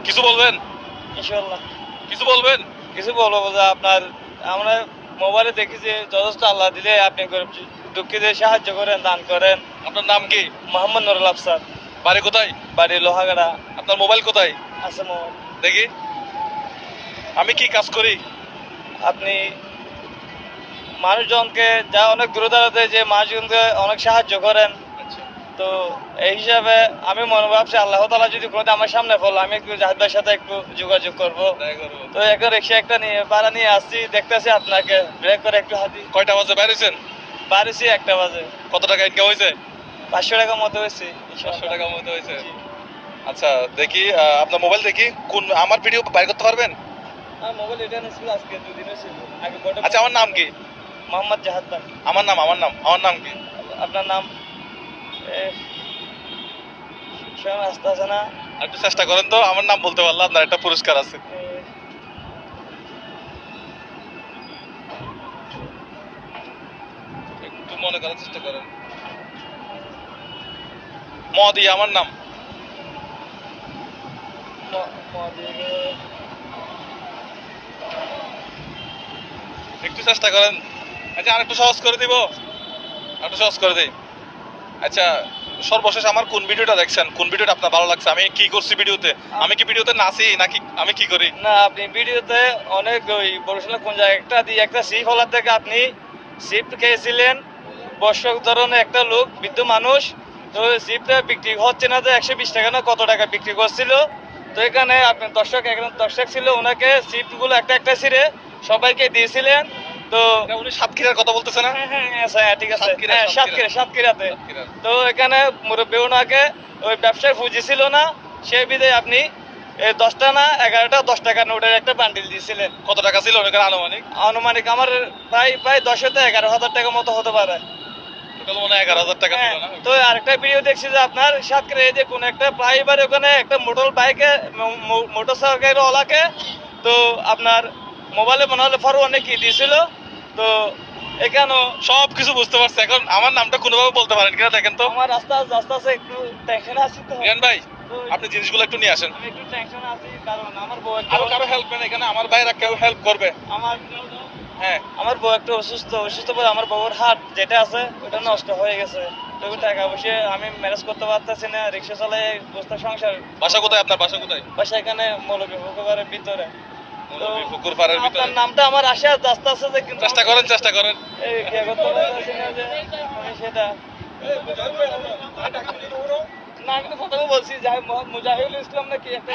কিছু বলবেন? ইনশাআল্লাহ কিছু বলবেন? কিছু বলবো যে আপনার আমরা মোবাইলে দেখি যে যথেষ্ট আল্লাহ দিলে আপনি দুঃখীদের সাহায্য করেন, দান করেন। আপনার নাম কি? মোহাম্মদ নুরুল আফসার, বাড়ি কোথায়? বাড়ি লোহাগাড়া। আপনার মোবাইল কোথায়? আছে মোবাইল। দেখি। আমি কি কাজ করি? আপনি মানুষজনকে যা অনেক দূরে দাঁড়াতে যে মানুষজনকে অনেক সাহায্য করেন, তো এই হিসাবে আমি মনে ভাবছি আল্লাহ তাআলা যদি কোনোদিন আমার সামনে ফল আমি একটু জাহিদ ভাইয়ের সাথে একটু যোগাযোগ করব। তো একটা রিক্সা একটা নিয়ে ভাড়া নিয়ে আসছি, দেখতেছি আপনাকে ব্রেক করে একটু হাতি। কয়টা বাজে বাইরেছেন? বাড়িছি 1টা বাজে। কত টাকা ইনকাম হয়েছে? 500 টাকার মতো হয়েছে। 500 টাকার মতো হয়েছে। আচ্ছা দেখি আপনার মোবাইল দেখি কোন আমার ভিডিও বাইর করতে পারবেন? মোবাইল রিটার্ন ছিল আজকে 2 দিন হয়েছিল। আগে বড় আচ্ছা আমার নাম কি? মোহাম্মদ জাহাদ ভাই। আমার নাম কি? আপনার নাম শোন আস্তে আছে না? একটু চেষ্টা করেন তো, আমার নাম বলতে পারলে আপনার একটা পুরস্কার আছে। একটু মনে করার চেষ্টা করেন। মদি আমার নাম। একটু চেষ্টা করেন। আচ্ছা আর একটু সহজ করে দিব, একটু সহজ করে দেই। আচ্ছা সর্বশেষ আমার কোন ভিডিওটা দেখছেন, কোন ভিডিওটা আপনার ভালো লাগছে? আমি কি করছি ভিডিওতে? আমি কি ভিডিওতে নাচি নাকি আমি কি করি? না, আপনি ভিডিওতে অনেক ওই বরিশালের কোন জায়গাটা দিয়ে একটা সিপ হলার থেকে আপনি সিপ খেয়েছিলেন। বর্ষক ধরনের একটা লোক বৃদ্ধ মানুষ, তো সিপটা বিক্রি হচ্ছে না, যে 120 টাকা না কত টাকা বিক্রি করছিল। তো এখানে আপনার দর্শক ছিল, ওনাকে সিপগুলো একটা একটা ছিঁড়ে সবাইকে দিয়েছিলেন। তো উনি সাতক্ষীরার কথা বলতেছে না? হ্যাঁ ঠিক আছে, হ্যাঁ সাতক্ষীরাতে। তো এখানে মুরব্বী ওনাকে ওই ব্যবসায় পুঁজি ছিল না, সেই বিধায় আপনি 10টা না 11টা 10 টাকার নোটের একটা বান্ডিল দিয়েছিলেন। কত টাকা ছিল ওখানে আনুমানিক? আনুমানিক আমার প্রায় 10-11 হাজার টাকা মতো হতে পারে। টোটাল মনে হয় 11,000 টাকা ছিল না? তো আরেকটা ভিডিও দেখছি যে আপনার সাতক্ষীরা এই যে কোন একটা প্রাইবার ওখানে একটা মোটরসাইকেল ওলাকে তো আপনার মোবাইলে মনে হলে ফরওয়ার্ড নাকি দিয়েছিল। তো এখানেও সব কিছু বুঝতে পারছি, এখন আমার নামটা কোনোভাবে বলতে পারেন কিনা দেখেন তো। আমার আস্তে একটু টেনশন আছে। তো রিয়ান ভাই তো আপনি জিনিসগুলো একটু নিয়ে আসেন। আমি একটু টেনশন আছি, কারণ আমার বউ আরো কারো হেল্প নেন এখানে, আমার ভাইরা কেউ হেল্প করবে। আমার হ্যাঁ আমার বউ একটু অসুস্থ বলে আমার বউর হাত যেটা আছে ওটা নষ্ট হয়ে গেছে। তো টাকা পয়সা আমি ম্যানেজ করতে পারতেছি না, রিক্সা চালাই বস্তা সংসার। বাসা কোথায় আপনার? বাসা কোথায়? বাসা এখানে মৌলভী পুকুরের ভিতরে। তো পুকুর পাড়ের ভিতরে। আপনার নামটা আমার আসে আস্তে যে, কিন্তু চেষ্টা করেন। এই কি করতে পারতেছি না যে আমি সেটা না, আমি তো প্রথমে বলছি মুজাহিদুল ইসলাম নাকি একটা